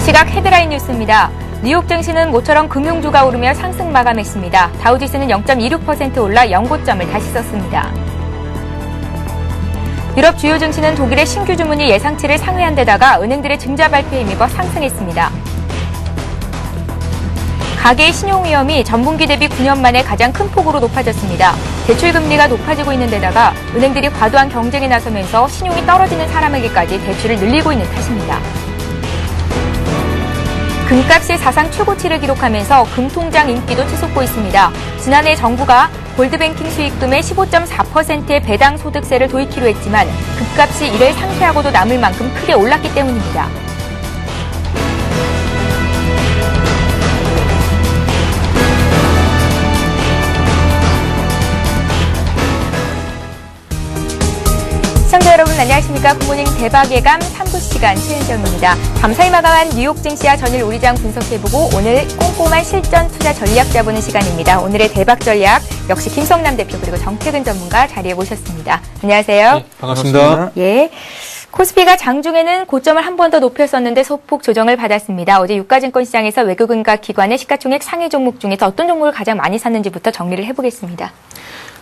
시각 헤드라인 뉴스입니다. 뉴욕 증시는 모처럼 금융주가 오르며 상승 마감했습니다. 다우지수는 0.26% 올라 연고점을 다시 썼습니다. 유럽 주요 증시는 독일의 신규 주문이 예상치를 상회한 데다가 은행들의 증자 발표에 힘입어 상승했습니다. 가계의 신용 위험이 전분기 대비 9년 만에 가장 큰 폭으로 높아졌습니다. 대출 금리가 높아지고 있는 데다가 은행들이 과도한 경쟁에 나서면서 신용이 떨어지는 사람에게까지 대출을 늘리고 있는 탓입니다. 금값이 사상 최고치를 기록하면서 금통장 인기도 치솟고 있습니다. 지난해 정부가 골드뱅킹 수익금의 15.4%의 배당 소득세를 도입키로 했지만 금값이 이를 상쇄하고도 남을 만큼 크게 올랐기 때문입니다. 시청자 여러분 안녕하십니까. 굿모닝 대박 예감 3부 시간 최은정입니다. 밤사이 마감한 뉴욕 증시와 전일 우리장 분석해보고 오늘 꼼꼼한 실전 투자 전략 짜보는 시간입니다. 오늘의 대박 전략 역시 김성남 대표 그리고 정태근 전문가 자리에 모셨습니다. 안녕하세요. 네, 반갑습니다. 예. 코스피가 장중에는 고점을 한 번 더 높였었는데 소폭 조정을 받았습니다. 어제 유가증권 시장에서 외국인과 기관의 시가총액 상위 종목 중에서 어떤 종목을 가장 많이 샀는지부터 정리를 해보겠습니다.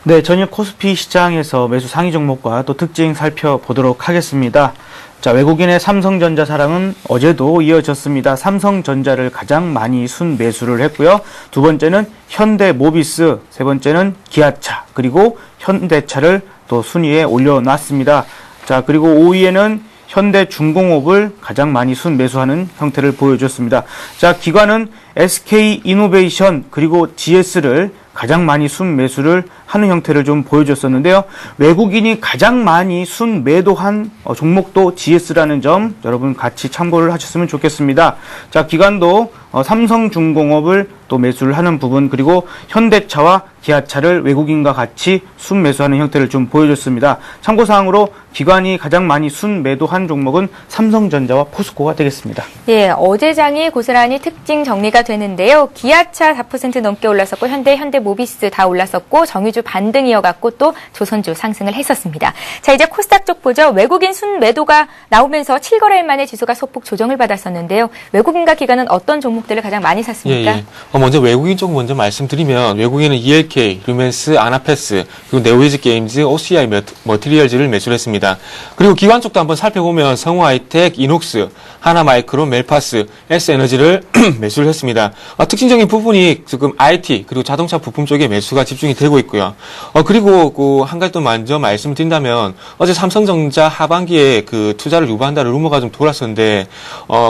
네, 전일 코스피 시장에서 매수 상위 종목과 또 특징 살펴보도록 하겠습니다. 자, 외국인의 삼성전자 사랑은 어제도 이어졌습니다. 삼성전자를 가장 많이 순매수를 했고요. 두 번째는 현대모비스, 세 번째는 기아차, 그리고 현대차를 또 순위에 올려놨습니다. 자, 그리고 5위에는 현대중공업을 가장 많이 순매수하는 형태를 보여줬습니다. 자, 기관은 SK이노베이션 그리고 GS를 가장 많이 순매수를 하는 형태를 좀 보여줬었는데요. 외국인이 가장 많이 순매도한 종목도 GS라는 점 여러분 같이 참고를 하셨으면 좋겠습니다. 자, 기관도 삼성중공업을 또 매수를 하는 부분 그리고 현대차와 기아차를 외국인과 같이 순매수하는 형태를 좀 보여줬습니다. 참고사항으로 기관이 가장 많이 순매도한 종목은 삼성전자와 포스코가 되겠습니다. 예, 어제장이 고스란히 특징 정리가 되는데요. 기아차 4% 넘게 올랐었고 현대모비스 다 올랐었고 정유주 반등 이어갔고 또 조선주 상승을 했었습니다. 자, 이제 코스닥 쪽 보죠. 외국인 순매도가 나오면서 7거래일 만에 지수가 소폭 조정을 받았었는데요. 외국인과 기관은 어떤 종목들을 가장 많이 샀습니까? 먼저 외국인 쪽 먼저 말씀드리면 외국인은 ELK, 루멘스, 아나패스, 그리고 네오이즈 게임즈, OCI 머티리얼즈를 매수를 했습니다. 그리고 기관 쪽도 한번 살펴보면 성우하이텍, 이녹스, 하나마이크론, 멜파스, S에너지를 매수를 했습니다. 특징적인 부분이 지금 IT 그리고 자동차 부품 쪽에 매수가 집중이 되고 있고요. 그리고 한 가지 또 먼저 말씀드린다면 어제 삼성전자 하반기에 그 투자를 유보한다는 루머가 좀 돌았었는데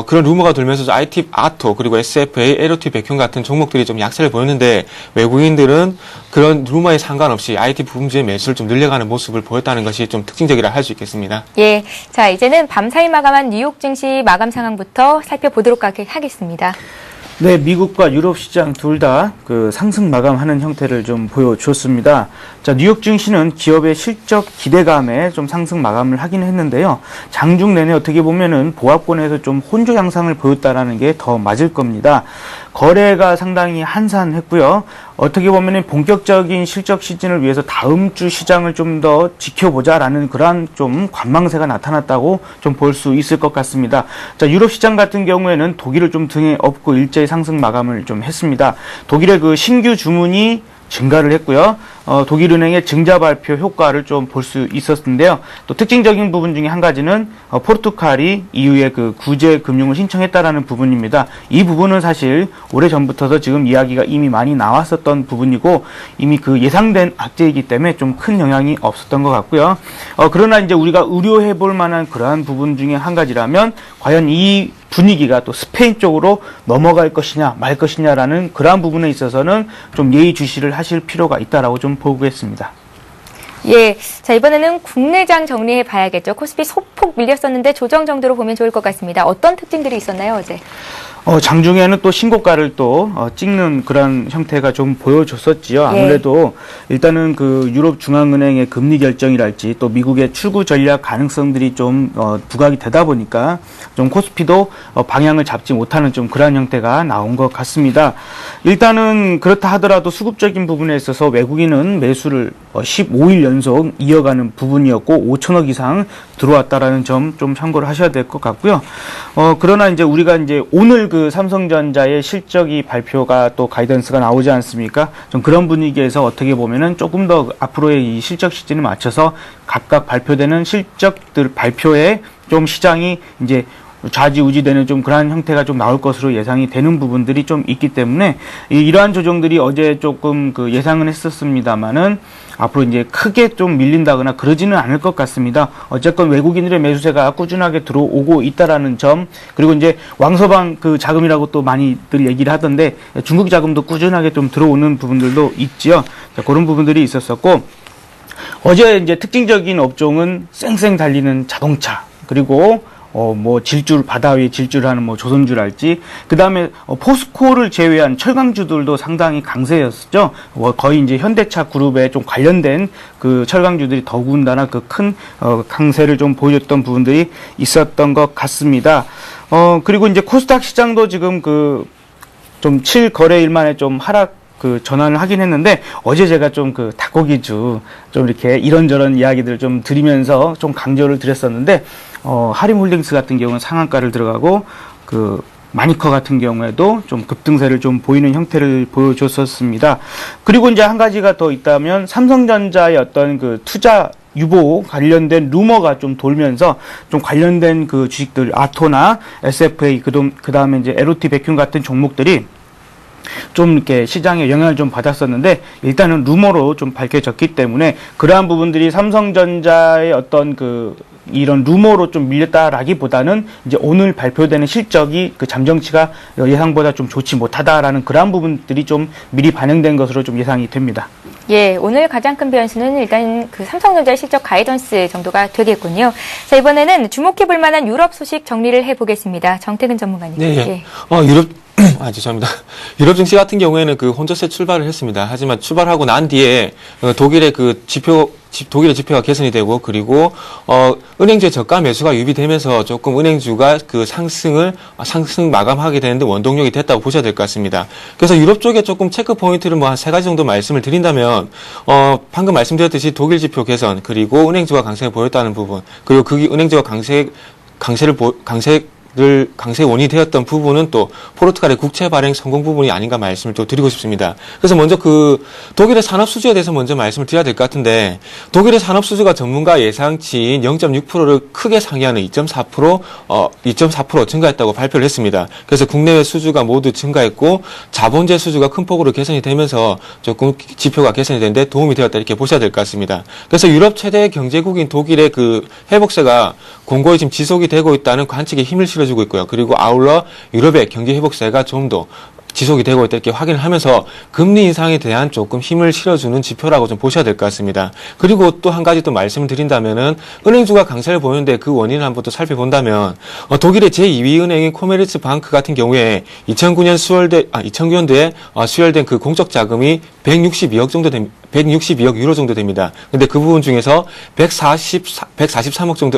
그런 루머가 돌면서 IT 아토 그리고 SFA, LOT 백현 같은 종목들이 좀 약세를 보였는데 외국인들은 그런 루머에 상관없이 IT 부품주의 매수를 좀 늘려가는 모습을 보였다는 것이 좀 특징적이라 할 수 있겠습니다. 예, 자 이제는 밤사이 마감한 뉴욕 증시 마감 상황부터 살펴보도록 하겠습니다. 네, 미국과 유럽 시장 둘 다 그 상승 마감하는 형태를 좀 보여줬습니다. 자, 뉴욕 증시는 기업의 실적 기대감에 좀 상승 마감을 하긴 했는데요. 장중 내내 어떻게 보면은 보합권에서 좀 혼조 양상을 보였다라는 게 더 맞을 겁니다. 거래가 상당히 한산했고요. 어떻게 보면은 본격적인 실적 시즌을 위해서 다음 주 시장을 좀 더 지켜보자라는 그러한 좀 관망세가 나타났다고 좀 볼 수 있을 것 같습니다. 자, 유럽 시장 같은 경우에는 독일을 좀 등에 업고 일제히 상승 마감을 좀 했습니다. 독일의 그 신규 주문이 증가를 했고요. 독일은행의 증자 발표 효과를 좀 볼 수 있었는데요. 또 특징적인 부분 중에 한 가지는 포르투갈이 EU에 그 구제 금융을 신청했다라는 부분입니다. 이 부분은 사실 오래전부터도 지금 이야기가 이미 많이 나왔었던 부분이고 이미 그 예상된 악재이기 때문에 좀 큰 영향이 없었던 것 같고요. 그러나 이제 우리가 우려해 볼 만한 그러한 부분 중에 한 가지라면 과연 이 분위기가 또 스페인 쪽으로 넘어갈 것이냐 말 것이냐라는 그러한 부분에 있어서는 좀 예의주시를 하실 필요가 있다라고 좀 보겠습니다. 예, 자 이번에는 국내장 정리해 봐야겠죠. 코스피 소폭 밀렸었는데 조정 정도로 보면 좋을 것 같습니다. 어떤 특징들이 있었나요, 어제? 장중에는 또 신고가를 또 찍는 그런 형태가 좀 보여줬었지요. 아무래도 일단은 그 유럽 중앙은행의 금리 결정이랄지 또 미국의 출구 전략 가능성들이 좀 부각이 되다 보니까 좀 코스피도 방향을 잡지 못하는 좀 그런 형태가 나온 것 같습니다. 일단은 그렇다 하더라도 수급적인 부분에 있어서 외국인은 매수를 15일 연속 이어가는 부분이었고 5천억 이상 들어왔다라는 점 좀 참고를 하셔야 될 것 같고요. 그러나 이제 우리가 이제 오늘 그 삼성전자의 실적이 발표가 또 가이던스가 나오지 않습니까? 좀 그런 분위기에서 어떻게 보면은 조금 더 앞으로의 이 실적 시즌에 맞춰서 각각 발표되는 실적들 발표에 좀 시장이 이제 좌지우지되는 좀 그러한 형태가 좀 나올 것으로 예상이 되는 부분들이 좀 있기 때문에 이러한 조정들이 어제 조금 그 예상은 했었습니다만은 앞으로 이제 크게 좀 밀린다거나 그러지는 않을 것 같습니다. 어쨌건 외국인들의 매수세가 꾸준하게 들어오고 있다라는 점, 그리고 이제 왕서방 그 자금이라고 또 많이들 얘기를 하던데 중국 자금도 꾸준하게 좀 들어오는 부분들도 있지요. 자, 그런 부분들이 있었었고, 어제 이제 특징적인 업종은 쌩쌩 달리는 자동차, 그리고 뭐 질줄, 바다 위에 질줄하는 뭐 조선주랄지, 그 다음에 포스코를 제외한 철강주들도 상당히 강세였죠. 거의 이제 현대차 그룹에 좀 관련된 그 철강주들이 더군다나 그 큰 강세를 좀 보여줬던 부분들이 있었던 것 같습니다. 그리고 이제 코스닥 시장도 지금 그 좀 7거래일 만에 좀 하락 그 전환을 하긴 했는데, 어제 제가 좀 그 닭고기주 좀 이렇게 이런저런 이야기들을 좀 드리면서 좀 강조를 드렸었는데, 하림홀딩스 같은 경우는 상한가를 들어가고, 그 마니커 같은 경우에도 좀 급등세를 좀 보이는 형태를 보여줬었습니다. 그리고 이제 한 가지가 더 있다면, 삼성전자의 어떤 그 투자 유보 관련된 루머가 좀 돌면서 좀 관련된 그 주식들, 아토나 SFA, 그 다음에 이제 LOT 백큐 같은 종목들이 좀 이렇게 시장에 영향을 좀 받았었는데, 일단은 루머로 좀 밝혀졌기 때문에 그러한 부분들이 삼성전자의 어떤 그 이런 루머로 좀 밀렸다라기보다는 이제 오늘 발표되는 실적이 그 잠정치가 예상보다 좀 좋지 못하다라는 그러한 부분들이 좀 미리 반영된 것으로 좀 예상이 됩니다. 예, 오늘 가장 큰 변수는 일단 그 삼성전자의 실적 가이던스 정도가 되겠군요. 자, 이번에는 주목해 볼 만한 유럽 소식 정리를 해보겠습니다. 정태근 전문가님. 네, 예. 죄송합니다. 유럽 증시 같은 경우에는 그 혼조세 출발을 했습니다. 하지만 출발하고 난 뒤에 독일의 지표가 개선이 되고, 그리고 은행주의 저가 매수가 유입되면서 조금 은행주가 그 상승 마감하게 되는데 원동력이 됐다고 보셔야 될 것 같습니다. 그래서 유럽 쪽에 조금 체크 포인트를 뭐 한 3가지 정도 말씀을 드린다면, 방금 말씀드렸듯이 독일 지표 개선, 그리고 은행주가 강세를 보였다는 부분, 그리고 그게 은행주가 강세 원인이 되었던 부분은 또 포르투갈의 국채 발행 성공 부분이 아닌가 말씀을 또 드리고 싶습니다. 그래서 먼저 그 독일의 산업 수주에 대해서 먼저 말씀을 드려야 될 것 같은데, 독일의 산업 수주가 전문가 예상치인 0.6%를 크게 상회하는 2.4% 증가했다고 발표를 했습니다. 그래서 국내외 수주가 모두 증가했고, 자본재 수주가 큰 폭으로 개선이 되면서 조금 지표가 개선이 되는데 도움이 되었다, 이렇게 보셔야 될 것 같습니다. 그래서 유럽 최대 경제국인 독일의 그 회복세가 공고히 지금 지속이 되고 있다는 관측에 힘을 실어주고 있고요. 그리고 아울러 유럽의 경기 회복세가 좀 더 지속이 되고 있다, 이렇게 확인을 하면서 금리 인상에 대한 조금 힘을 실어주는 지표라고 좀 보셔야 될 것 같습니다. 그리고 또 한 가지 또 말씀을 드린다면은, 은행주가 강세를 보이는데 그 원인을 한번 또 살펴본다면, 독일의 제2위 은행인 코메르츠 방크 같은 경우에 2009년도에 수혈된 그 공적 자금이 162억 유로 정도 됩니다. 근데 그 부분 중에서 143억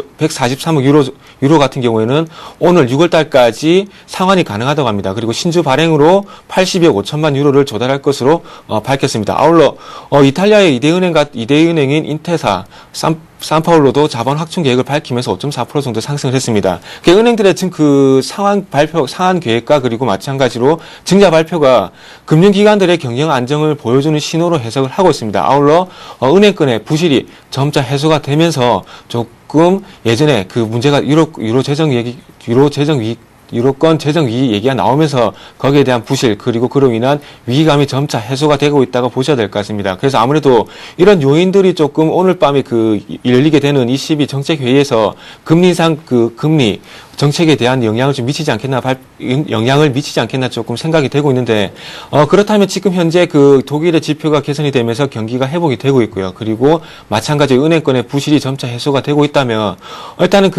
유로 같은 경우에는 오늘 6월 달까지 상환이 가능하다고 합니다. 그리고 신주 발행으로 82억 5천만 유로를 조달할 것으로 밝혔습니다. 아울러 이탈리아의 2대 은행인 인테사, 산파울로도 자본 확충 계획을 밝히면서 5.4% 정도 상승을 했습니다. 은행들의 지금 그 상한 계획과 그리고 마찬가지로 증자 발표가 금융기관들의 경영 안정을 보여주는 신호로 해석을 하고 있습니다. 아울러 은행권의 부실이 점차 해소가 되면서 조금 예전에 그 문제가 유로권 재정 위기 얘기가 나오면서 거기에 대한 부실, 그리고 그로 인한 위기감이 점차 해소가 되고 있다고 보셔야 될 것 같습니다. 그래서 아무래도 이런 요인들이 조금 오늘 밤에 열리게 되는 ECB 정책회의에서 금리 인상 금리 정책에 대한 영향을 미치지 않겠나 조금 생각이 되고 있는데, 그렇다면 지금 현재 그 독일의 지표가 개선이 되면서 경기가 회복이 되고 있고요. 그리고 마찬가지로 은행권의 부실이 점차 해소가 되고 있다면, 일단은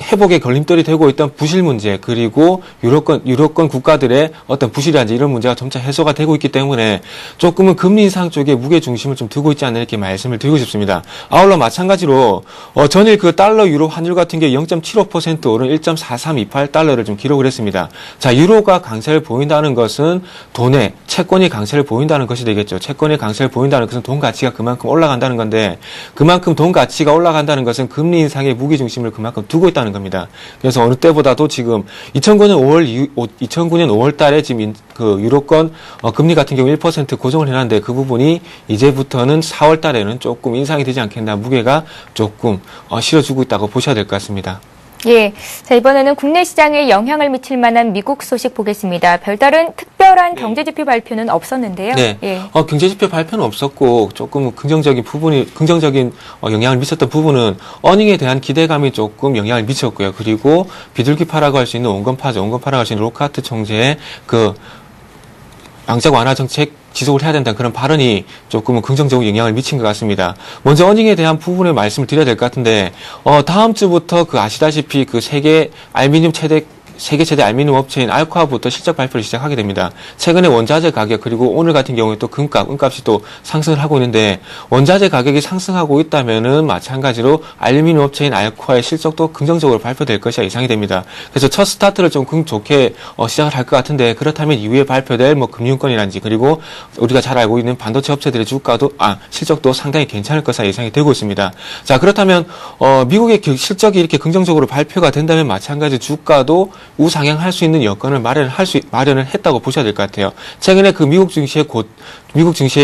회복의 걸림돌이 되고 있던 부실 문제, 그리고 유럽권 국가들의 어떤 부실이라든지 이런 문제가 점차 해소가 되고 있기 때문에 조금은 금리 인상 쪽에 무게 중심을 좀 두고 있지 않나 이렇게 말씀을 드리고 싶습니다. 아울러 마찬가지로 전일 그 달러 유로 환율 같은 게 0.75% 오른 1.4328달러를 좀 기록을 했습니다. 자, 유로가 강세를 보인다는 것은 돈의 채권이 강세를 보인다는 것이 되겠죠. 채권이 강세를 보인다는 것은 돈 가치가 그만큼 올라간다는 건데, 그만큼 돈 가치가 올라간다는 것은 금리 인상의 무게 중심을 그만큼 두고 있다는 겁니다. 그래서 어느 때보다도 지금 2009년 5월 달에 지금 그 유로권 금리 같은 경우 1% 고정을 해놨는데, 그 부분이 이제부터는 4월 달에는 조금 인상이 되지 않겠나, 무게가 조금 실어주고 있다고 보셔야 될 것 같습니다. 예. 자, 이번에는 국내 시장에 영향을 미칠 만한 미국 소식 보겠습니다. 별다른 특별한 경제지표 발표는 없었는데요. 네. 예. 경제지표 발표는 없었고, 조금 긍정적인 영향을 미쳤던 부분은 어닝에 대한 기대감이 조금 영향을 미쳤고요. 그리고 비둘기파라고 할 수 있는 온건파라고 할 수 있는 로카트 총재의 그 양적 완화 정책 지속을 해야 된다는 그런 발언이 조금은 긍정적으로 영향을 미친 것 같습니다. 먼저 어닝에 대한 부분을 말씀을 드려야 될 것 같은데, 다음 주부터 그 아시다시피 그 세계 최대 알루미늄 업체인 알코아부터 실적 발표를 시작하게 됩니다. 최근에 원자재 가격, 그리고 오늘 같은 경우에 또 은값이 또 상승을 하고 있는데, 원자재 가격이 상승하고 있다면은 마찬가지로 알루미늄 업체인 알코아의 실적도 긍정적으로 발표될 것이 예상이 됩니다. 그래서 첫 스타트를 좀 좋게 시작을 할 것 같은데, 그렇다면 이후에 발표될 금융권이라든지, 그리고 우리가 잘 알고 있는 반도체 업체들의 실적도 상당히 괜찮을 것으로 예상이 되고 있습니다. 자, 그렇다면 미국의 실적이 이렇게 긍정적으로 발표가 된다면 마찬가지 주가도 우상향할 수 있는 여건을 마련을 했다고 보셔야 될 것 같아요. 최근에 그 미국 증시의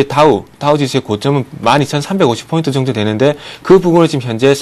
다우 지수의 고점은 12,350포인트 정도 되는데, 그 부분을 지금 현재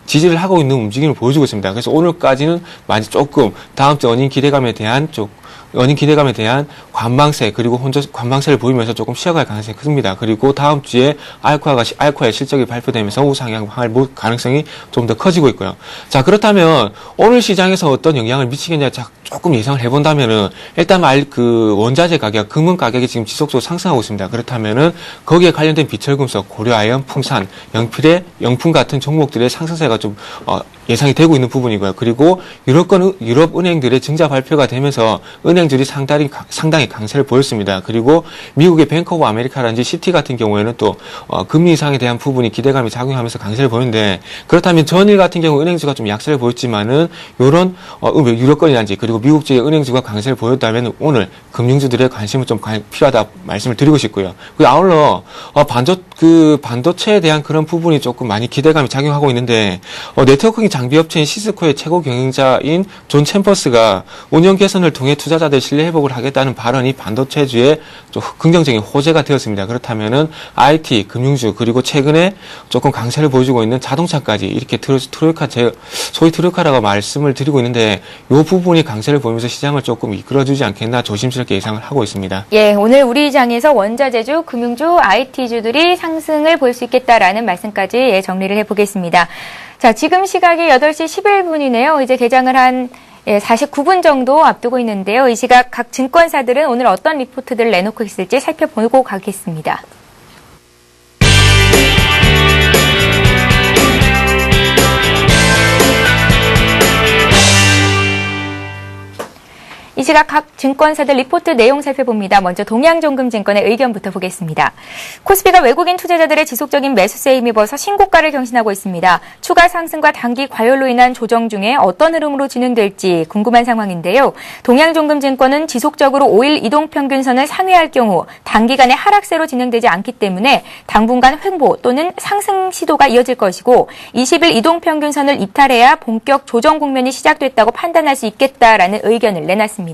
지지를 하고 있는 움직임을 보여주고 있습니다. 그래서 오늘까지는 많이 조금 다음 주 어닝 기대감에 대한 관망세, 그리고 관망세를 보이면서 조금 쉬어갈 가능성이 큽니다. 그리고 다음 주에 알코아의 실적이 발표되면서 우상향할 가능성이 좀 더 커지고 있고요. 자, 그렇다면 오늘 시장에서 어떤 영향을 미치겠냐 조금 예상을 해본다면은, 일단 그 원자재 가격, 금은 가격이 지금 지속적으로 상승하고 있습니다. 그렇다면은 거기에 관련된 비철금속, 고려아연, 풍산, 영품 같은 종목들의 상승세가 좀 예상이 되고 있는 부분이고요. 그리고 유럽 은행들의 증자 발표가 되면서 은행들이 상당히 강세를 보였습니다. 그리고 미국의 뱅크 오브 아메리카라든지 시티 같은 경우에는 또 금리 인상에 대한 부분이 기대감이 작용하면서 강세를 보이는데, 그렇다면 전일 같은 경우 은행주가 좀 약세를 보였지만은 요런 유럽권이라든지 그리고 미국 지역 은행주가 강세를 보였다면 오늘 금융주들의 관심은 좀 필요하다 말씀을 드리고 싶고요. 그리고 아울러 반도체에 대한 그런 부분이 조금 많이 기대감이 작용하고 있는데, 네트워킹 장비 업체인 시스코의 최고 경영자인 존 챔버스가 운영 개선을 통해 투자자들 신뢰 회복을 하겠다는 발언이 반도체주에 좀 긍정적인 호재가 되었습니다. 그렇다면은 IT, 금융주, 그리고 최근에 조금 강세를 보여주고 있는 자동차까지 이렇게 소위 트로이카라고 말씀을 드리고 있는데, 이 부분이 강세를 보이면서 시장을 조금 이끌어주지 않겠나 조심스럽게 예상을 하고 있습니다. 예, 오늘 우리 장에서 원자재주, 금융주, IT주들이 상승을 볼 수 있겠다라는 말씀까지 정리를 해보겠습니다. 자, 지금 시각이 8시 11분이네요. 이제 개장을 한 49분 정도 앞두고 있는데요. 이 시각 각 증권사들은 오늘 어떤 리포트들을 내놓고 있을지 살펴보고 가겠습니다. 이 시각 각 증권사들 리포트 내용 살펴봅니다. 먼저 동양종금증권의 의견부터 보겠습니다. 코스피가 외국인 투자자들의 지속적인 매수세에 힘입어서 신고가를 경신하고 있습니다. 추가 상승과 단기 과열로 인한 조정 중에 어떤 흐름으로 진행될지 궁금한 상황인데요. 동양종금증권은 지속적으로 5일 이동평균선을 상회할 경우 단기간에 하락세로 진행되지 않기 때문에 당분간 횡보 또는 상승 시도가 이어질 것이고, 20일 이동평균선을 이탈해야 본격 조정 국면이 시작됐다고 판단할 수 있겠다라는 의견을 내놨습니다.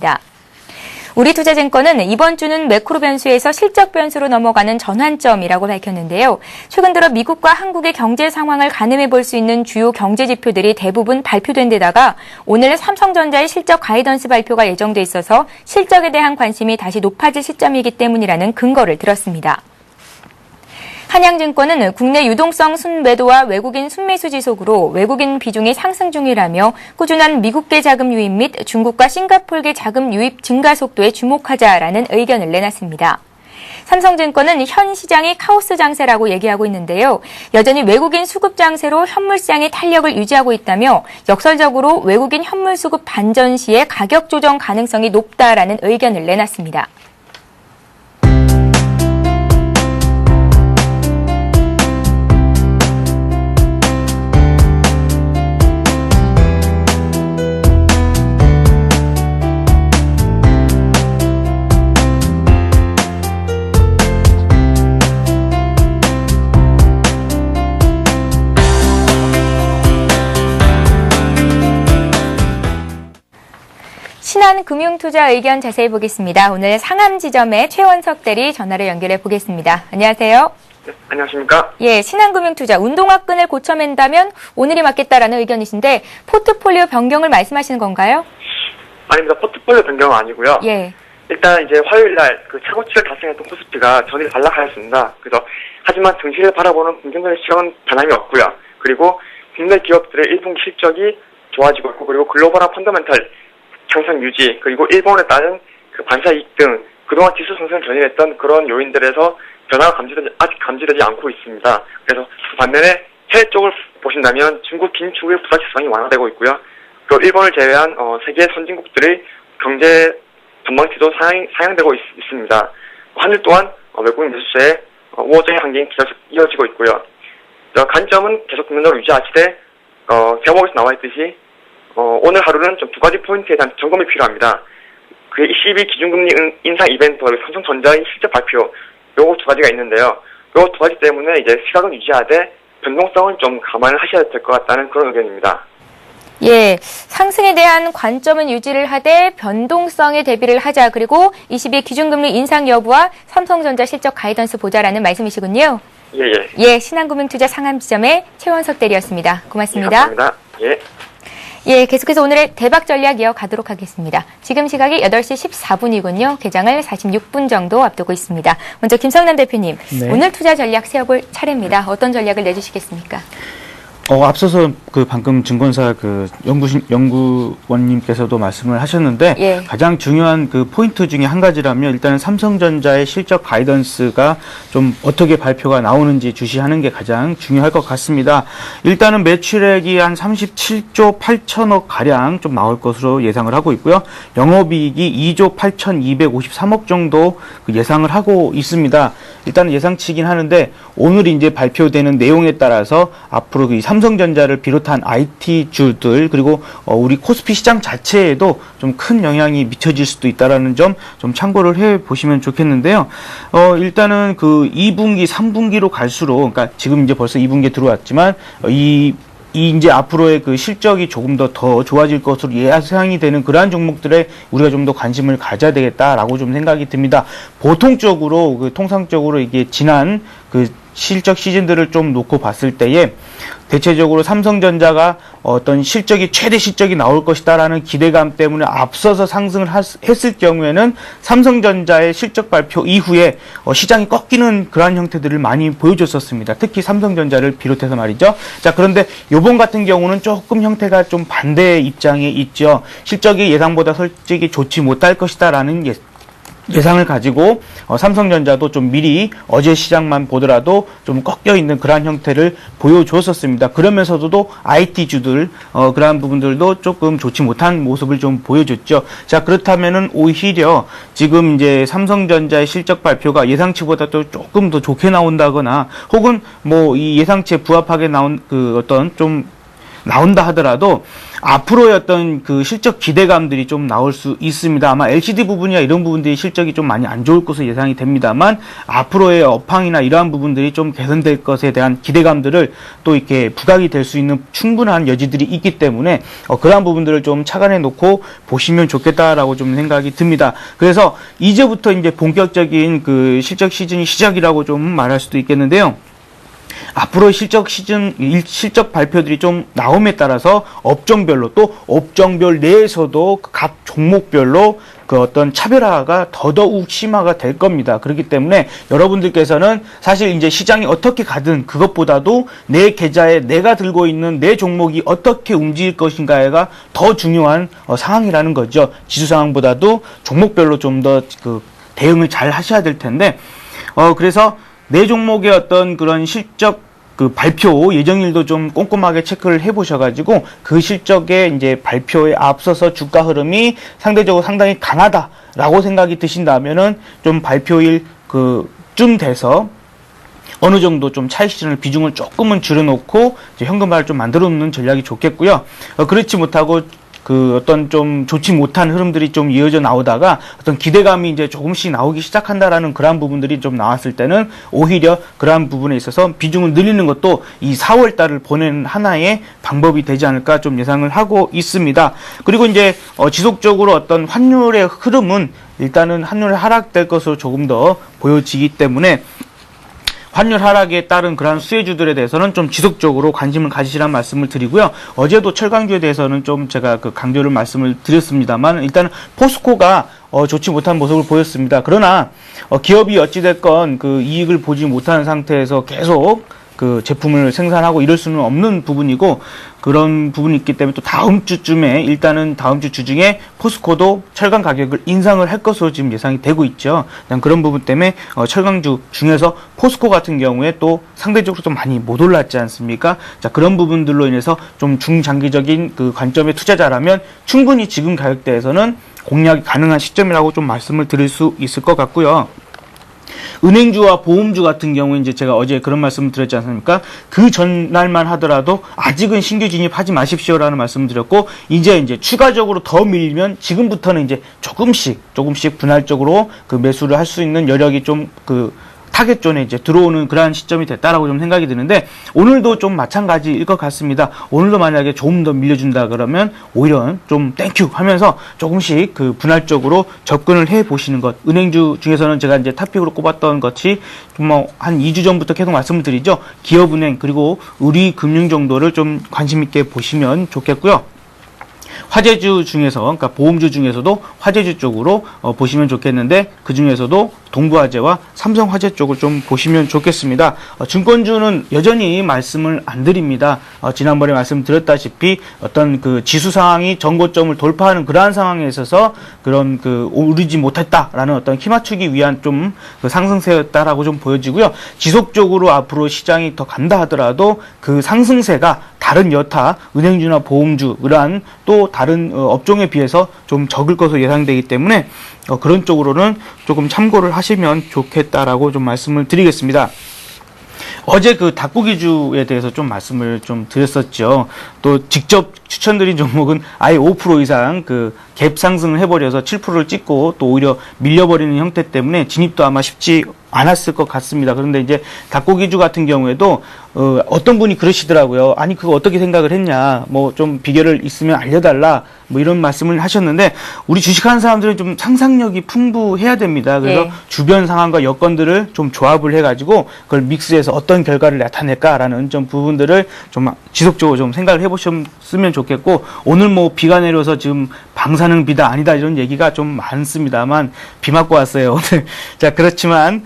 우리투자증권은 이번 주는 매크로 변수에서 실적 변수로 넘어가는 전환점이라고 밝혔는데요. 최근 들어 미국과 한국의 경제 상황을 가늠해 볼 수 있는 주요 경제 지표들이 대부분 발표된 데다가 오늘 삼성전자의 실적 가이던스 발표가 예정돼 있어서 실적에 대한 관심이 다시 높아질 시점이기 때문이라는 근거를 들었습니다. 한양증권은 국내 유동성 순매도와 외국인 순매수 지속으로 외국인 비중이 상승 중이라며 꾸준한 미국계 자금 유입 및 중국과 싱가포르계 자금 유입 증가 속도에 주목하자라는 의견을 내놨습니다. 삼성증권은 현 시장이 카오스 장세라고 얘기하고 있는데요. 여전히 외국인 수급 장세로 현물 시장의 탄력을 유지하고 있다며 역설적으로 외국인 현물 수급 반전 시에 가격 조정 가능성이 높다라는 의견을 내놨습니다. 신한금융투자 의견 자세히 보겠습니다. 오늘 상암지점의 최원석 대리 전화로 연결해 보겠습니다. 안녕하세요. 네, 안녕하십니까? 예, 신한금융투자 운동화끈을 고쳐맨다면 오늘이 맞겠다라는 의견이신데 포트폴리오 변경을 말씀하시는 건가요? 아닙니다. 포트폴리오 변경은 아니고요. 예. 일단 이제 화요일 날 그 최고치를 달성했던 코스피가 전일 반락하였습니다. 그래서 하지만 증시를 바라보는 긍정적인 시각은 변함이 없고요. 그리고 국내 기업들의 1분기 실적이 좋아지고 있고 그리고 글로벌한 펀더멘털 향상 유지 그리고 일본에 따른 그 반사 이익 등 그동안 지수 상승을 견인했던 그런 요인들에서 변화가 아직 감지되지 않고 있습니다. 그래서 반면에 해외 쪽을 보신다면 중국 긴축의 부사 지수상이 완화되고 있고요. 그리고 일본을 제외한 세계 선진국들의 경제 전망치도 상향되고 있습니다. 한일 또한 외국인 매수세의 우호적인 환경이 이어지고 있고요. 관점은 계속 긍정적으로 유지하시되 제목에서 나와 있듯이 오늘 하루는 좀 두 가지 포인트에 대한 점검이 필요합니다. 그 22 기준금리 인상 이벤트, 삼성전자의 실적 발표, 요거 두 가지가 있는데요. 요거 두 가지 때문에 이제 시각은 유지하되 변동성을 좀 감안을 하셔야 될 것 같다는 그런 의견입니다. 예, 상승에 대한 관점은 유지를 하되 변동성에 대비를 하자. 그리고 22 기준금리 인상 여부와 삼성전자 실적 가이던스 보자라는 말씀이시군요. 예. 예, 신한금융투자 상암지점의 최원석 대리였습니다. 고맙습니다. 예, 감사합니다. 예. 예, 계속해서 오늘의 대박 전략 이어가도록 하겠습니다. 지금 시각이 8시 14분이군요. 개장을 46분 정도 앞두고 있습니다. 먼저 김성남 대표님, 네. 오늘 투자 전략 세워볼 차례입니다. 어떤 전략을 내주시겠습니까? 앞서서 그 방금 증권사 그 연구원님께서도 말씀을 하셨는데 예. 가장 중요한 그 포인트 중에 한 가지라면 일단은 삼성전자의 실적 가이던스가 좀 어떻게 발표가 나오는지 주시하는 게 가장 중요할 것 같습니다. 일단은 매출액이 한 37조 8천억 가량 좀 나올 것으로 예상을 하고 있고요. 영업이익이 2조 8,253억 정도 그 예상을 하고 있습니다. 일단은 예상치긴 하는데 오늘 이제 발표되는 내용에 따라서 앞으로 이 삼성전자를 비롯한 IT주들 그리고 우리 코스피 시장 자체에도 좀 큰 영향이 미쳐질 수도 있다라는 점 좀 참고를 해 보시면 좋겠는데요. 일단은 그 2분기, 3분기로 갈수록 그러니까 지금 이제 벌써 2분기에 들어왔지만 이 이제 앞으로의 그 실적이 조금 더 좋아질 것으로 예상이 되는 그러한 종목들에 우리가 좀 더 관심을 가져야 되겠다라고 좀 생각이 듭니다. 보통적으로 통상적으로 이게 지난 그 실적 시즌들을 좀 놓고 봤을 때에 대체적으로 삼성전자가 어떤 실적이 최대 실적이 나올 것이다라는 기대감 때문에 앞서서 상승을 했을 경우에는 삼성전자의 실적 발표 이후에 시장이 꺾이는 그러한 형태들을 많이 보여줬었습니다. 특히 삼성전자를 비롯해서 말이죠. 자, 그런데 요번 같은 경우는 조금 형태가 좀 반대의 입장에 있죠. 실적이 예상보다 솔직히 좋지 못할 것이다라는 예상을 가지고 삼성전자도 좀 미리 어제 시장만 보더라도 좀 꺾여 있는 그러한 형태를 보여줬었습니다. 그러면서도 IT주들 그러한 부분들도 조금 좋지 못한 모습을 좀 보여줬죠. 자, 그렇다면은 오히려 지금 이제 삼성전자의 실적 발표가 예상치보다 또 조금 더 좋게 나온다거나 혹은 뭐 이 예상치에 부합하게 나온 그 어떤 좀 나온다 하더라도 앞으로의 어떤 그 실적 기대감들이 좀 나올 수 있습니다. 아마 LCD 부분이나 이런 부분들이 실적이 좀 많이 안 좋을 것으로 예상이 됩니다만 앞으로의 업황이나 이러한 부분들이 좀 개선될 것에 대한 기대감들을 또 이렇게 부각이 될 수 있는 충분한 여지들이 있기 때문에 그러한 부분들을 좀 착안해 놓고 보시면 좋겠다라고 좀 생각이 듭니다. 그래서 이제부터 이제 본격적인 그 실적 시즌이 시작이라고 좀 말할 수도 있겠는데요. 앞으로 실적 발표들이 좀 나옴에 따라서 업종별로 또 업종별 내에서도 각 종목별로 그 어떤 차별화가 더더욱 심화가 될 겁니다. 그렇기 때문에 여러분들께서는 사실 이제 시장이 어떻게 가든 그것보다도 내 계좌에 내가 들고 있는 내 종목이 어떻게 움직일 것인가가 더 중요한 상황이라는 거죠. 지수 상황보다도 종목별로 좀 더 대응을 잘 하셔야 될 텐데, 그래서 네 종목의 어떤 그런 실적 그 발표 예정일도 좀 꼼꼼하게 체크를 해보셔가지고 그 실적의 이제 발표에 앞서서 주가 흐름이 상대적으로 상당히 강하다라고 생각이 드신다면은 좀 발표일 쯤 돼서 어느 정도 좀 차익 실현을 비중을 조금은 줄여놓고 이제 현금화를 좀 만들어 놓는 전략이 좋겠고요. 그렇지 못하고 어떤 좀 좋지 못한 흐름들이 좀 이어져 나오다가 어떤 기대감이 이제 조금씩 나오기 시작한다라는 그러한 부분들이 좀 나왔을 때는 오히려 그러한 부분에 있어서 비중을 늘리는 것도 이 4월 달을 보내는 하나의 방법이 되지 않을까 좀 예상을 하고 있습니다. 그리고 이제 지속적으로 어떤 환율의 흐름은 일단은 환율이 하락될 것으로 조금 더 보여지기 때문에 환율 하락에 따른 그러한 수혜주들에 대해서는 좀 지속적으로 관심을 가지시라는 말씀을 드리고요. 어제도 철강주에 대해서는 좀 제가 강조를 말씀을 드렸습니다만 일단은 포스코가 좋지 못한 모습을 보였습니다. 그러나 기업이 어찌됐건 이익을 보지 못하는 상태에서 계속 제품을 생산하고 이럴 수는 없는 부분이고 그런 부분이 있기 때문에 또 다음 주쯤에 일단은 다음 주 주중에 포스코도 철강 가격을 인상을 할 것으로 지금 예상이 되고 있죠. 그런 부분 때문에 철강주 중에서 포스코 같은 경우에 또 상대적으로 좀 많이 못 올랐지 않습니까? 자, 그런 부분들로 인해서 좀 중장기적인 관점의 투자자라면 충분히 지금 가격대에서는 공략이 가능한 시점이라고 좀 말씀을 드릴 수 있을 것 같고요. 은행주와 보험주 같은 경우에 이제 제가 어제 그런 말씀을 드렸지 않습니까? 그 전날만 하더라도 아직은 신규 진입하지 마십시오라는 말씀을 드렸고 이제 추가적으로 더 밀리면 지금부터는 이제 조금씩 분할적으로 매수를 할 수 있는 여력이 좀 타겟존에 이제 들어오는 그러한 시점이 됐다라고 좀 생각이 드는데 오늘도 좀 마찬가지일 것 같습니다. 오늘도 만약에 조금 더 밀려준다 그러면 오히려 좀 땡큐 하면서 조금씩 분할적으로 접근을 해 보시는 것. 은행주 중에서는 제가 이제 탑픽으로 꼽았던 것이 한 2주 전부터 계속 말씀을 드리죠. 기업은행 그리고 우리금융 정도를 좀 관심 있게 보시면 좋겠고요. 화재주 중에서, 그러니까 보험주 중에서도 화재주 쪽으로 보시면 좋겠는데 그 중에서도 동부화재와 삼성화재 쪽을 좀 보시면 좋겠습니다. 증권주는 여전히 말씀을 안 드립니다. 지난번에 말씀드렸다시피 어떤 지수 상황이 전고점을 돌파하는 그러한 상황에 있어서 그런 오르지 못했다라는 어떤 키 맞추기 위한 좀 상승세였다라고 좀 보여지고요. 지속적으로 앞으로 시장이 더 간다 하더라도 그 상승세가 다른 여타 은행주나 보험주 그러한 또 다른 업종에 비해서 좀 적을 것으로 예상되기 때문에 그런 쪽으로는 조금 참고를 하시면 좋겠다라고 좀 말씀을 드리겠습니다. 어제 닭고기주에 대해서 좀 말씀을 좀 드렸었죠. 또 직접 추천드린 종목은 아예 5% 이상 갭 상승을 해버려서 7%를 찍고 또 오히려 밀려버리는 형태 때문에 진입도 아마 쉽지 않았을 것 같습니다. 그런데 이제 닭고기주 같은 경우에도 어떤 분이 그러시더라고요. 아니 그거 어떻게 생각을 했냐. 좀 비결을 있으면 알려달라. 이런 말씀을 하셨는데 우리 주식하는 사람들은 좀 상상력이 풍부해야 됩니다. 그래서 예. 주변 상황과 여건들을 좀 조합을 해가지고 그걸 믹스해서 어떤 결과를 나타낼까라는 좀 부분들을 좀 지속적으로 좀 생각을 해보셨으면 좋겠고 오늘 비가 내려서 지금 방사능 비다 아니다 이런 얘기가 좀 많습니다만 비 맞고 왔어요 오늘. 자 그렇지만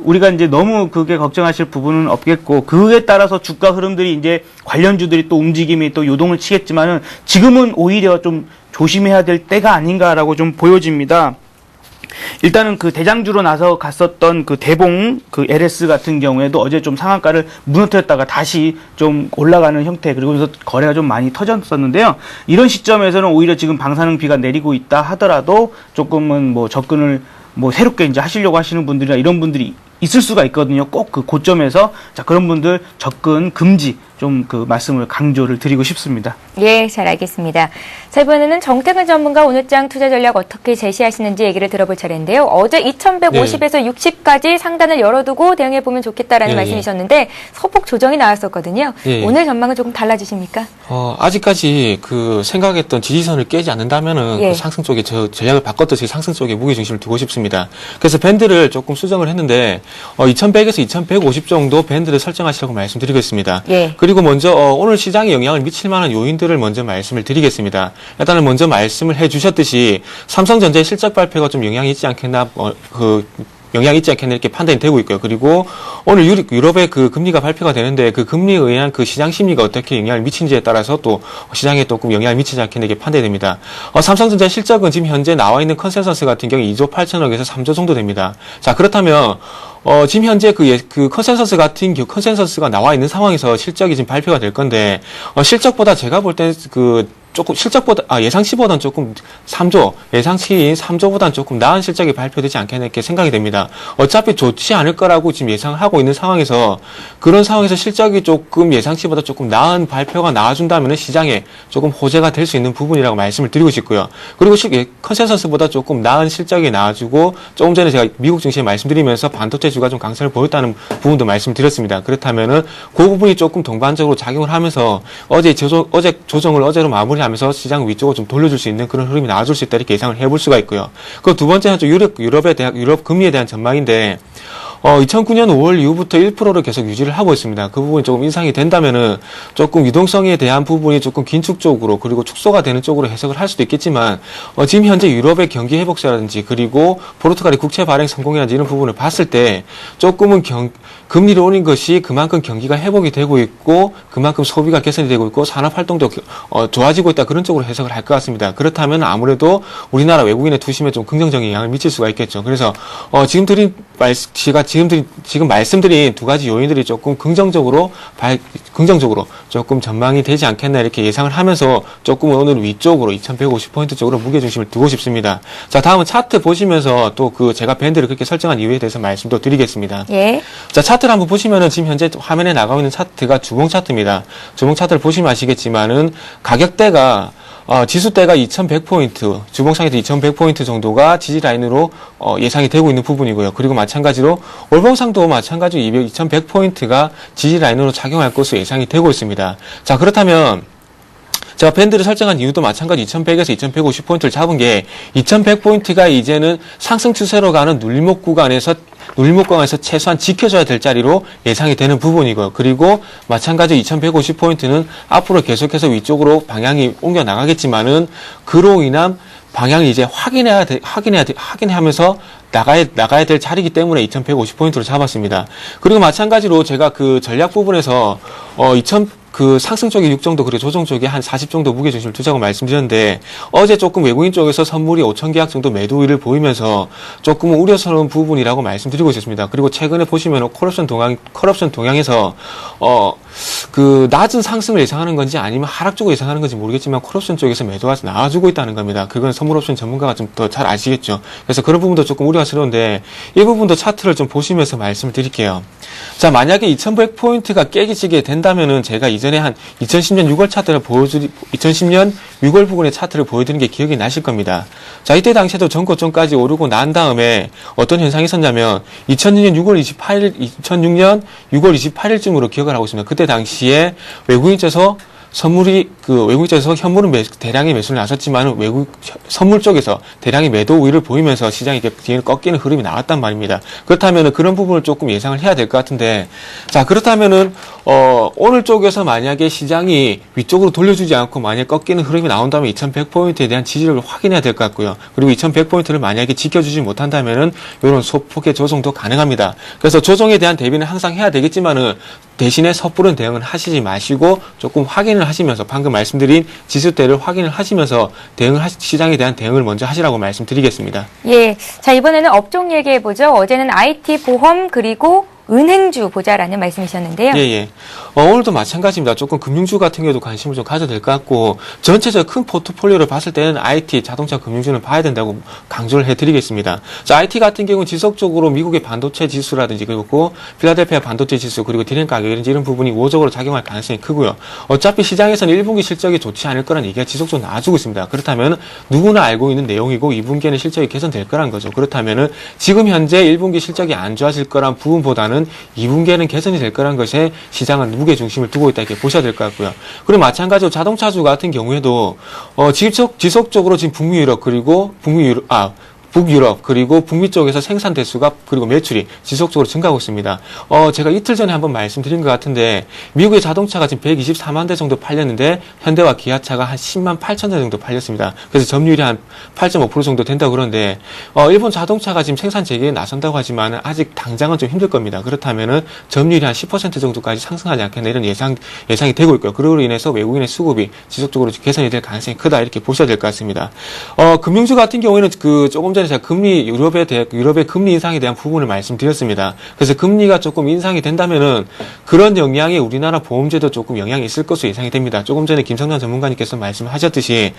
우리가 이제 너무 그게 걱정하실 부분은 없겠고, 그에 따라서 주가 흐름들이 이제 관련주들이 또 움직임이 또 요동을 치겠지만은 지금은 오히려 좀 조심해야 될 때가 아닌가라고 좀 보여집니다. 일단은 대장주로 나서 갔었던 대봉 LS 같은 경우에도 어제 좀 상한가를 무너뜨렸다가 다시 좀 올라가는 형태 그리고 그래서 거래가 좀 많이 터졌었는데요. 이런 시점에서는 오히려 지금 방사능 비가 내리고 있다 하더라도 조금은 접근을 새롭게 이제 하시려고 하시는 분들이나 이런 분들이 있을 수가 있거든요. 꼭 고점에서 그런 분들 접근 금지 좀 말씀을 강조를 드리고 싶습니다. 예, 잘 알겠습니다. 자, 이번에는 정태근 전문가 오늘장 투자 전략 어떻게 제시하시는지 얘기를 들어볼 차례인데요. 어제 2150에서 60까지 상단을 열어두고 대응해보면 좋겠다라는 말씀이셨는데 소폭 조정이 나왔었거든요. 오늘 전망은 조금 달라지십니까? 아직까지 생각했던 지지선을 깨지 않는다면은 상승 쪽에 전략을 바꿨듯이 상승 쪽에 무게중심을 두고 싶습니다. 그래서 밴드를 조금 수정을 했는데 2100에서 2150 정도 밴드를 설정하시라고 말씀드리겠습니다. 그리고 먼저 오늘 시장에 영향을 미칠 만한 요인들을 먼저 말씀을 드리겠습니다. 일단은 먼저 말씀을 해주셨듯이 삼성전자의 실적 발표가 좀 영향이 있지 않겠나 영향이 있지 않겠나 이렇게 판단이 되고 있고요. 그리고 오늘 유럽의 그 금리가 발표가 되는데 그 금리에 의한 그 시장 심리가 어떻게 영향을 미치는지에 따라서 또 시장에 조금 영향을 미치지 않겠나 이렇게 판단이 됩니다. 삼성전자 실적은 지금 현재 나와 있는 컨센서스 같은 경우 2조 8천억에서 3조 정도 됩니다. 자, 그렇다면 지금 현재 그 컨센서스가 나와 있는 상황에서 실적이 지금 발표가 될 건데, 실적보다 제가 볼 때 조금 예상치보다는 조금 3조, 예상치인 3조보다는 조금 나은 실적이 발표되지 않겠나 이렇게 생각이 됩니다. 어차피 좋지 않을 거라고 지금 예상을 하고 있는 상황에서 그런 상황에서 실적이 조금 예상치보다 조금 나은 발표가 나와준다면 시장에 조금 호재가 될 수 있는 부분이라고 말씀을 드리고 싶고요. 그리고 컨센서스보다 조금 나은 실적이 나와주고 조금 전에 제가 미국 증시에 말씀드리면서 반도체주가 좀 강세를 보였다는 부분도 말씀드렸습니다. 그렇다면은 그 부분이 조금 동반적으로 작용을 하면서 어제 조정을 어제로 마무리하면서 시장 위쪽으로 좀 돌려줄 수 있는 그런 흐름이 나와줄 수 있다 이렇게 예상을 해볼 수가 있고요. 그 두 번째는 좀 유럽 금리에 대한 전망인데 2009년 5월 이후부터 1%를 계속 유지를 하고 있습니다. 그 부분이 조금 인상이 된다면은 조금 유동성에 대한 부분이 조금 긴축 쪽으로 그리고 축소가 되는 쪽으로 해석을 할 수도 있겠지만 지금 현재 유럽의 경기 회복세라든지 그리고 포르투갈의 국채 발행 성공이라든지 이런 부분을 봤을 때 조금은 금리를 올린 것이 그만큼 경기가 회복이 되고 있고 그만큼 소비가 개선이 되고 있고 산업 활동도 좋아지고 있다 그런 쪽으로 해석을 할 것 같습니다. 그렇다면 아무래도 우리나라 외국인의 투심에 좀 긍정적인 영향을 미칠 수가 있겠죠. 그래서 지금 말씀드린 두 가지 요인들이 조금 긍정적으로 조금 전망이 되지 않겠나 이렇게 예상을 하면서 조금 오늘 위쪽으로 2150포인트 쪽으로 무게중심을 두고 싶습니다. 자, 다음은 차트 보시면서 또 제가 밴드를 그렇게 설정한 이유에 대해서 말씀도 드리겠습니다. 예. 자, 차트를 한번 보시면은 지금 현재 화면에 나가고 있는 차트가 주봉 차트입니다. 주봉 차트를 보시면 아시겠지만은 가격대가 지수대가 2100포인트, 주봉상에서 2100포인트 정도가 지지라인으로 예상이 되고 있는 부분이고요. 그리고 마찬가지로 월봉상도 마찬가지로 2100포인트가 지지라인으로 작용할 것으로 예상이 되고 있습니다. 자, 그렇다면 제가 밴드를 설정한 이유도 마찬가지 2100에서 2150포인트를 잡은 게 2100포인트가 이제는 상승 추세로 가는 눌림목 구간에서 최소한 지켜줘야 될 자리로 예상이 되는 부분이고요. 그리고 마찬가지로 2150포인트는 앞으로 계속해서 위쪽으로 방향이 옮겨 나가겠지만은 그로 인한 방향을 이제 확인하면서 나가야 될 자리이기 때문에 2150포인트로 잡았습니다. 그리고 마찬가지로 제가 그 전략 부분에서 상승 쪽에 6 정도, 그리고 조정 쪽에 한 40 정도 무게중심을 두자고 말씀드렸는데, 어제 조금 외국인 쪽에서 선물이 5,000계약 정도 매도 우위를 보이면서 조금 우려스러운 부분이라고 말씀드리고 있었습니다. 그리고 최근에 보시면 컬옵션 동향에서, 낮은 상승을 예상하는 건지 아니면 하락 쪽을 예상하는 건지 모르겠지만, 컬옵션 쪽에서 매도가 나와주고 있다는 겁니다. 그건 선물옵션 전문가가 좀 더 잘 아시겠죠. 그래서 그런 부분도 조금 우려스러운데, 이 부분도 차트를 좀 보시면서 말씀을 드릴게요. 자, 만약에 2100포인트가 깨지게 된다면은 제가 이전에 한 2010년 6월 부근의 차트를 보여드린 게 기억이 나실 겁니다. 자, 이때 당시에도 전고점까지 오르고 난 다음에 어떤 현상이 있었냐면 2006년 6월 28일쯤으로 기억을 하고 있습니다. 그때 당시에 외국인 쪽에서 현물은 대량의 매수를 나섰지만 선물 쪽에서 대량의 매도 우위를 보이면서 시장이 뒤에 꺾이는 흐름이 나왔단 말입니다. 그렇다면은 그런 부분을 조금 예상을 해야 될 것 같은데, 자, 그렇다면은 오늘 쪽에서 만약에 시장이 위쪽으로 돌려주지 않고 만약에 꺾이는 흐름이 나온다면 2100포인트에 대한 지지를 확인해야 될 것 같고요. 그리고 2100포인트를 만약에 지켜주지 못한다면은 이런 소폭의 조정도 가능합니다. 그래서 조정에 대한 대비는 항상 해야 되겠지만은 대신에 섣부른 대응은 하시지 마시고 조금 확인을 하시면서 방금 말씀드린 지수대를 확인을 하시면서 시장에 대한 대응을 먼저 하시라고 말씀드리겠습니다. 예. 자, 이번에는 업종 얘기해보죠. 어제는 IT, 보험, 그리고 은행주 보자라는 말씀이셨는데요. 예. 오늘도 마찬가지입니다. 조금 금융주 같은 경우도 관심을 좀 가져도 될 것 같고, 전체적 큰 포트폴리오를 봤을 때는 IT, 자동차, 금융주는 봐야 된다고 강조를 해드리겠습니다. 자, IT 같은 경우는 지속적으로 미국의 반도체 지수라든지 그리고 필라델피아 반도체 지수 그리고 디램 가격이라든지 이런 부분이 우호적으로 작용할 가능성이 크고요. 어차피 시장에서는 1분기 실적이 좋지 않을 거란 얘기가 지속적으로 나와주고 있습니다. 그렇다면 누구나 알고 있는 내용이고 2분기에는 실적이 개선될 거란 거죠. 그렇다면은 지금 현재 1분기 실적이 안 좋아질 거란 부분보다는 2분기에는 개선이 될 거란 것에 시장은 무게 중심을 두고 있다 이렇게 보셔야 될 것 같고요. 그리고 마찬가지로 자동차주 같은 경우에도 지속적으로 지금 북미 유럽 그리고 북유럽 그리고 북미 쪽에서 생산 대수가 그리고 매출이 지속적으로 증가하고 있습니다. 제가 이틀 전에 한번 말씀드린 것 같은데 미국의 자동차가 지금 124만 대 정도 팔렸는데 현대와 기아차가 한 10만 8천 대 정도 팔렸습니다. 그래서 점유율이 한 8.5% 정도 된다고 그러는데 일본 자동차가 지금 생산 재개에 나선다고 하지만 아직 당장은 좀 힘들 겁니다. 그렇다면은 점유율이 한 10% 정도까지 상승하지 않겠나 이런 예상이 되고 있고요. 그로 인해서 외국인의 수급이 지속적으로 개선이 될 가능성이 크다 이렇게 보셔야 될 것 같습니다. 금융주 같은 경우에는 조금 전에 제가 유럽의 금리 인상에 대한 부분을 말씀드렸습니다. 그래서 금리가 조금 인상이 된다면은 그런 영향이 우리나라 보험제도 조금 영향이 있을 것으로 예상이 됩니다. 조금 전에 김성남 전문가님께서 말씀하셨듯이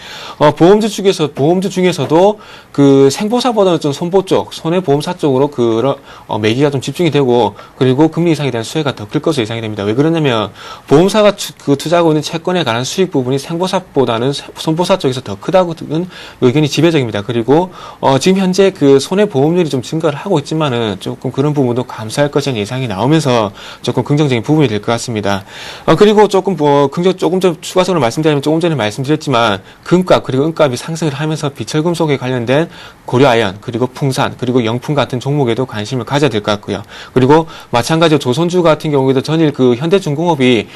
보험주 중에서도 그 생보사보다는 좀 손보 쪽, 손해보험사 쪽으로 그런 매기가 좀 집중이 되고 그리고 금리 인상에 대한 수혜가 더 클 것으로 예상이 됩니다. 왜 그러냐면 보험사가 투자하고 있는 채권에 관한 수익 부분이 생보사보다는 손보사 쪽에서 더 크다고는 의견이 지배적입니다. 그리고 지금 현재 그 손해보험률이 좀 증가를 하고 있지만은 조금 그런 부분도 감소할 것이라는 예상이 나오면서 조금 긍정적인 부분이 될 것 같습니다. 그리고 조금 조금 좀 추가적으로 말씀드리면 조금 전에 말씀드렸지만 금값 그리고 은값이 상승을 하면서 비철금속에 관련된 고려아연 그리고 풍산 그리고 영풍 같은 종목에도 관심을 가져야 될 것 같고요. 그리고 마찬가지로 조선주 같은 경우에도 전일 그 현대중공업이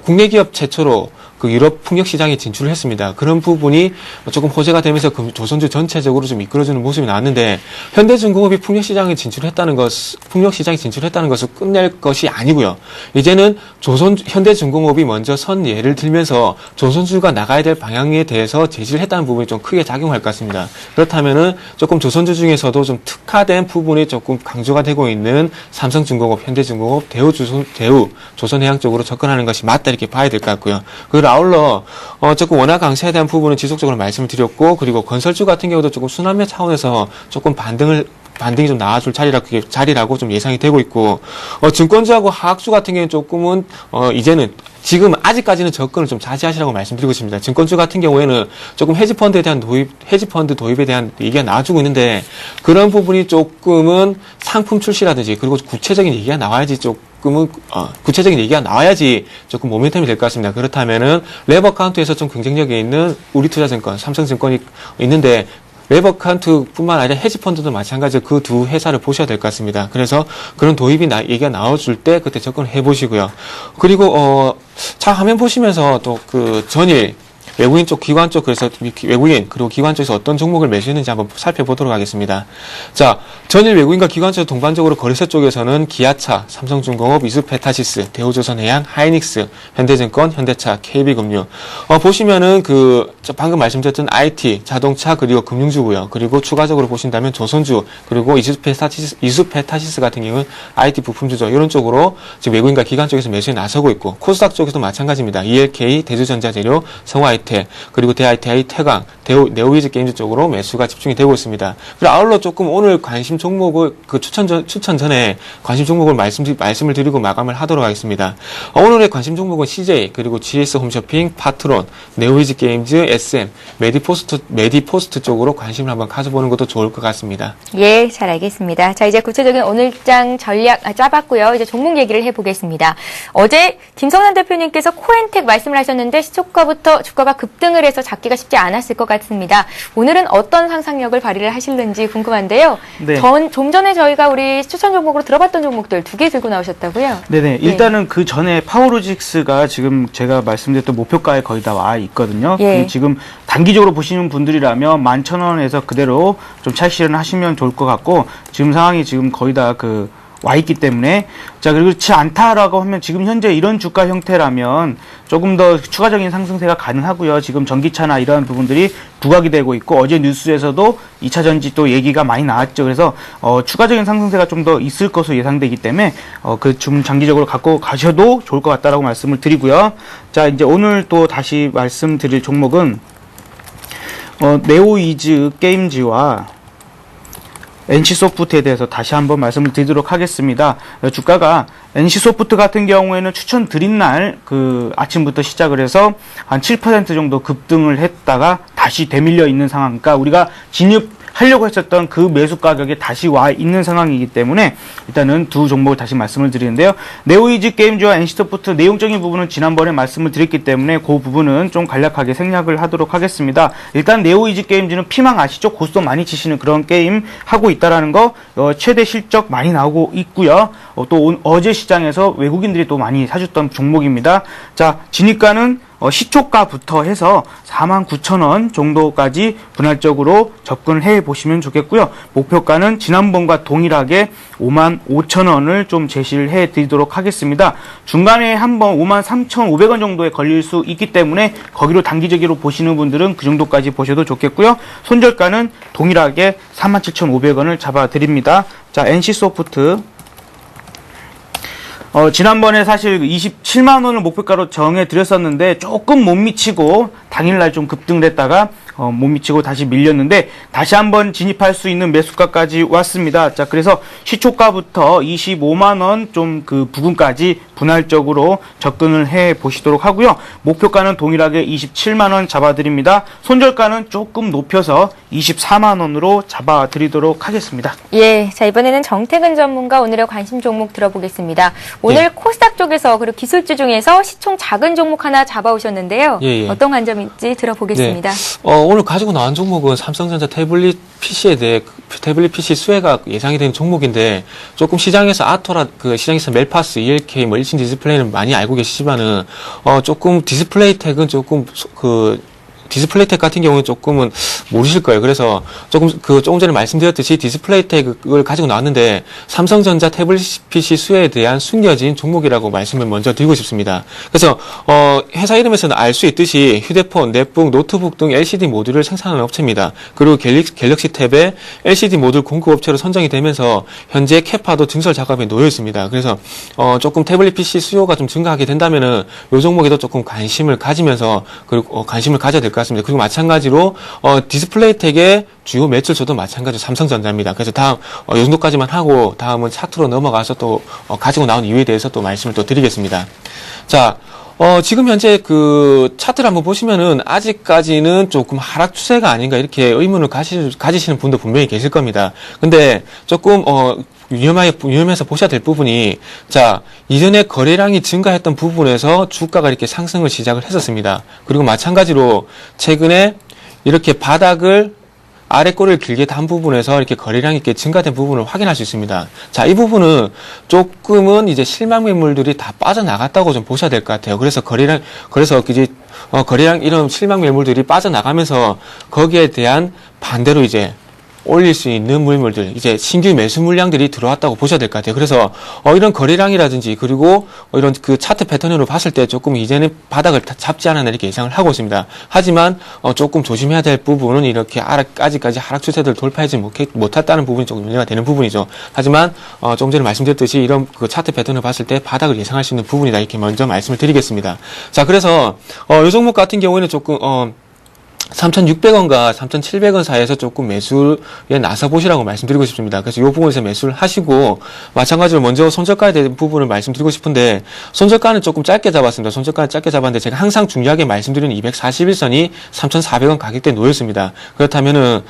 국내 기업 최초로 그 유럽 풍력 시장에 진출을 했습니다. 그런 부분이 조금 호재가 되면서 조선주 전체적으로 좀 이끌어주는 모습이 나왔는데 현대중공업이 풍력 시장에 진출했다는 것을 끝낼 것이 아니고요. 이제는 현대중공업이 먼저 선 예를 들면서 조선주가 나가야 될 방향에 대해서 제시를 했다는 부분이 좀 크게 작용할 것 같습니다. 그렇다면은 조금 조선주 중에서도 좀 특화된 부분이 조금 강조가 되고 있는 삼성중공업, 현대중공업, 대우, 조선해양 쪽으로 접근하는 것이 맞다 이렇게 봐야 될 것 같고요. 그리고 아울러 조금 원화 강세에 대한 부분은 지속적으로 말씀을 드렸고 그리고 건설주 같은 경우도 조금 순환매 차원에서 조금 반등이 좀 나와줄 자리라고 좀 예상이 되고 있고 증권주하고 하학주 같은 경우는 조금은 이제는 지금 아직까지는 접근을 좀 자제하시라고 말씀드리고 있습니다. 증권주 같은 경우에는 조금 헤지펀드 도입에 대한 얘기가 나와주고 있는데 그런 부분이 조금은 상품 출시라든지 그리고 구체적인 얘기가 나와야지 구체적인 얘기가 나와야지 조금 모멘텀이 될 것 같습니다. 그렇다면은 레버카운트에서 좀 경쟁력이 있는 우리투자증권, 삼성증권이 있는데 레버카운트뿐만 아니라 헤지펀드도 마찬가지로 그 두 회사를 보셔야 될 것 같습니다. 그래서 그런 도입이 얘기가 나와줄 때 그때 접근을 해보시고요. 그리고 자 화면 보시면서 또 그 전일 외국인 쪽, 기관 쪽, 그래서 외국인, 그리고 기관 쪽에서 어떤 종목을 매수했는지 한번 살펴보도록 하겠습니다. 자, 전일 외국인과 기관 쪽 동반적으로 거래소 쪽에서는 기아차, 삼성중공업, 이수페타시스, 대우조선해양, 하이닉스, 현대증권, 현대차, KB금융. 보시면은 방금 말씀드렸던 IT, 자동차, 그리고 금융주고요. 그리고 추가적으로 보신다면 조선주, 그리고 이수페타시스 같은 경우는 IT 부품주죠. 이런 쪽으로 지금 외국인과 기관 쪽에서 매수에 나서고 있고, 코스닥 쪽에서도 마찬가지입니다. ELK, 대주전자재료, 성화IT, 그리고 대ITI, 태강, 네오위즈 게임즈 쪽으로 매수가 집중이 되고 있습니다. 그리고 아울러 조금 오늘 관심 종목을 추천 전에 관심 종목을 말씀을 드리고 마감을 하도록 하겠습니다. 오늘의 관심 종목은 CJ, 그리고 GS 홈쇼핑, 파트론, 네오위즈 게임즈, SM, 메디포스트 쪽으로 관심을 한번 가져보는 것도 좋을 것 같습니다. 예, 잘 알겠습니다. 자, 이제 구체적인 오늘장 전략 짜봤고요. 이제 종목 얘기를 해보겠습니다. 어제 김성남 대표님께서 코엔텍 말씀을 하셨는데 시초가부터 주가가 급등을 해서 잡기가 쉽지 않았을 것 같습니다. 오늘은 어떤 상상력을 발휘를 하실는지 궁금한데요. 네. 좀 전에 저희가 우리 추천 종목으로 들어봤던 종목들 2개 들고 나오셨다고요? 네네. 일단은 그 전에 파워로직스가 지금 제가 말씀드렸던 목표가에 거의 다 와 있거든요. 예. 지금 단기적으로 보시는 분들이라면 11,000원에서 그대로 좀 차익 하시면 좋을 것 같고 지금 상황이 지금 거의 다 와 있기 때문에 자 그렇지 않다라고 하면 지금 현재 이런 주가 형태라면 조금 더 추가적인 상승세가 가능하고요. 지금 전기차나 이러한 부분들이 부각이 되고 있고 어제 뉴스에서도 2차 전지 또 얘기가 많이 나왔죠. 그래서 추가적인 상승세가 좀 더 있을 것으로 예상되기 때문에 좀 장기적으로 갖고 가셔도 좋을 것 같다라고 말씀을 드리고요. 자 이제 오늘 또 다시 말씀드릴 종목은 네오이즈 게임즈와 NC소프트에 대해서 다시 한번 말씀을 드리도록 하겠습니다. 주가가 NC소프트 같은 경우에는 추천드린 날 아침부터 시작을 해서 한 7% 정도 급등을 했다가 다시 되밀려 있는 상황. 그러니까 우리가 진입할 하려고 했었던 그 매수 가격에 다시 와 있는 상황이기 때문에 일단은 두 종목을 다시 말씀을 드리는데요. 네오이지 게임즈와 NC소프트 내용적인 부분은 지난번에 말씀을 드렸기 때문에 그 부분은 좀 간략하게 생략을 하도록 하겠습니다. 일단 네오이지 게임즈는 피망 아시죠? 고스톱 많이 치시는 그런 게임 하고 있다라는 거, 최대 실적 많이 나오고 있고요. 또 어제 시장에서 외국인들이 또 많이 사줬던 종목입니다. 자, 진입가는 시초가부터 해서 49,000원 정도까지 분할적으로 접근을 해 보시면 좋겠고요. 목표가는 지난번과 동일하게 55,000원을 좀 제시를 해 드리도록 하겠습니다. 중간에 한번 53,500원 정도에 걸릴 수 있기 때문에 거기로 단기적으로 보시는 분들은 그 정도까지 보셔도 좋겠고요. 손절가는 동일하게 47,500원을 잡아 드립니다. 자, NC소프트 지난번에 사실 27만원을 목표가로 정해드렸었는데 조금 못 미치고 당일날 좀 급등을 했다가 못 미치고 다시 밀렸는데 다시 한번 진입할 수 있는 매수가까지 왔습니다. 자, 그래서 시초가부터 25만원 좀 그 부분까지 분할적으로 접근을 해 보시도록 하고요. 목표가는 동일하게 27만원 잡아드립니다. 손절가는 조금 높여서 24만원으로 잡아드리도록 하겠습니다. 예, 자, 이번에는 정태근 전문가 오늘의 관심 종목 들어보겠습니다. 오늘 코스닥 쪽에서 그리고 기술주 중에서 시총 작은 종목 하나 잡아오셨는데요. 어떤 관점인지 들어보겠습니다. 오늘 가지고 나온 종목은 삼성전자 태블릿 PC에 대해 태블릿 PC 수혜가 예상이 되는 종목인데 조금 시장에서 아토라 시장에서 멜파스, ELK, 일신 디스플레이는 많이 알고 계시지만은 조금 디스플레이텍은 조금 디스플레이텍 같은 경우는 조금은 모르실 거예요. 그래서 조금 전에 말씀드렸듯이 디스플레이텍을 가지고 나왔는데 삼성전자 태블릿 PC 수혜에 대한 숨겨진 종목이라고 말씀을 먼저 드리고 싶습니다. 그래서 회사 이름에서는 알 수 있듯이 휴대폰, 넷북, 노트북 등 LCD 모듈을 생산하는 업체입니다. 그리고 갤럭시 탭의 LCD 모듈 공급업체로 선정이 되면서 현재 캐파도 증설 작업에 놓여 있습니다. 그래서 조금 태블릿 PC 수요가 좀 증가하게 된다면은 이 종목에도 조금 관심을 가지면서 그리고 관심을 가져야 될 것 같습니다. 그리고 마찬가지로 디스플레이텍의 주요 매출처도 마찬가지로 삼성전자입니다. 그래서 다음 이 정도까지만 하고 다음은 차트로 넘어가서 또 가지고 나온 이유에 대해서 또 말씀을 또 드리겠습니다. 자, 지금 현재 그 차트를 한번 보시면은 아직까지는 조금 하락 추세가 아닌가 이렇게 의문을 가지시는 분도 분명히 계실 겁니다. 근데 조금 유념해서 보셔야 될 부분이, 자, 이전에 거래량이 증가했던 부분에서 주가가 이렇게 상승을 시작을 했었습니다. 그리고 마찬가지로 최근에 이렇게 바닥을 아래 꼬리를 길게 단 부분에서 이렇게 거래량이 이렇게 증가된 부분을 확인할 수 있습니다. 자, 이 부분은 조금은 이제 실망 매물들이 다 빠져나갔다고 좀 보셔야 될 것 같아요. 그래서 거래량 이런 실망 매물들이 빠져나가면서 거기에 대한 반대로 이제 올릴 수 있는 물물들, 이제 신규 매수 물량들이 들어왔다고 보셔야 될 것 같아요. 그래서 이런 거래량이라든지 그리고 이런 그 차트 패턴으로 봤을 때 조금 이제는 바닥을 잡지 않았나 이렇게 예상을 하고 있습니다. 하지만 조금 조심해야 될 부분은 이렇게 아직까지 하락 추세들을 돌파하지 못했다는 부분이 조금 문제가 되는 부분이죠. 하지만 조금 전에 말씀드렸듯이 이런 그 차트 패턴을 봤을 때 바닥을 예상할 수 있는 부분이다 이렇게 먼저 말씀을 드리겠습니다. 자, 그래서 이 종목 같은 경우에는 조금 3,600원과 3,700원 사이에서 조금 매수에 나서 보시라고 말씀드리고 싶습니다. 그래서 이 부분에서 매수를 하시고, 마찬가지로 먼저 손절가에 대한 부분을 말씀드리고 싶은데, 손절가는 조금 짧게 잡았습니다. 손절가는 짧게 잡았는데, 제가 항상 중요하게 말씀드리는 241선이 3,400원 가격대에 놓였습니다. 그렇다면은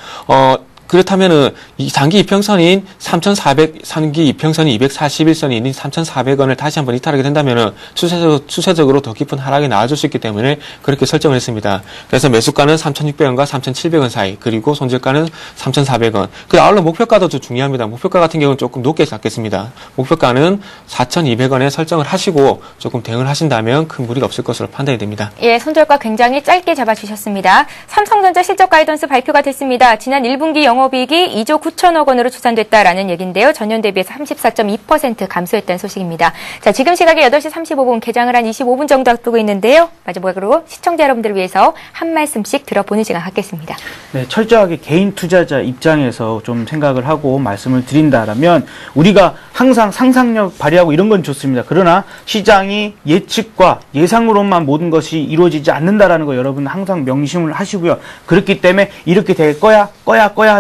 이 단기 이평선인 3,400, 단기 이평선이 241선이 3,400원을 다시 한번 이탈하게 된다면은 추세적으로 더 깊은 하락이 나와줄 수 있기 때문에 그렇게 설정을 했습니다. 그래서 매수가는 3,600원과 3,700원 사이, 그리고 손절가는 3,400원. 그 아울러 목표가도 좀 중요합니다. 목표가 같은 경우는 조금 높게 잡겠습니다. 목표가는 4,200원에 설정을 하시고 조금 대응을 하신다면 큰 무리가 없을 것으로 판단이 됩니다. 예, 손절가 굉장히 짧게 잡아주셨습니다. 삼성전자 실적 가이던스 발표가 됐습니다. 지난 1분기 영업이익이 2조 9천억 원으로 추산됐다라는 얘기인데요. 전년 대비해서 34.2% 감소했다는 소식입니다. 자, 지금 시각이 8시 35분, 개장을 한 25분 정도 앞두고 있는데요. 마지막으로 시청자 여러분들을 위해서 한 말씀씩 들어보는 시간 갖겠습니다. 네, 철저하게 개인 투자자 입장에서 좀 생각을 하고 말씀을 드린다라면 우리가 항상 상상력 발휘하고 이런 건 좋습니다. 그러나 시장이 예측과 예상으로만 모든 것이 이루어지지 않는다라는 거 여러분 항상 명심을 하시고요. 그렇기 때문에 이렇게 될 거야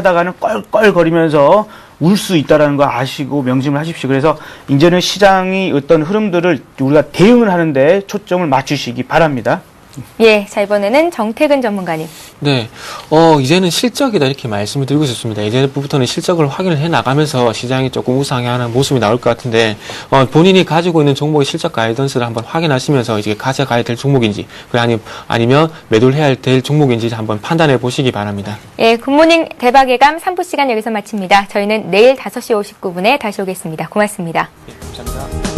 하다가는 껄껄거리면서 울 수 있다라는 거 아시고 명심을 하십시오. 그래서 이제는 시장이 어떤 흐름들을 우리가 대응을 하는데 초점을 맞추시기 바랍니다. 예, 자 이번에는 정태근 전문가님. 네, 이제는 실적이다 이렇게 말씀을 드리고 싶습니다. 이제부터는 실적을 확인을 해 나가면서 시장이 조금 우상향하는 모습이 나올 것 같은데 본인이 가지고 있는 종목의 실적 가이던스를 한번 확인하시면서 이제 가져가야 될 종목인지 아니면 매도를 해야 될 종목인지 한번 판단해 보시기 바랍니다. 예, 굿모닝 대박 예감 3부 시간 여기서 마칩니다. 저희는 내일 5시 59분에 다시 오겠습니다. 고맙습니다. 네, 감사합니다.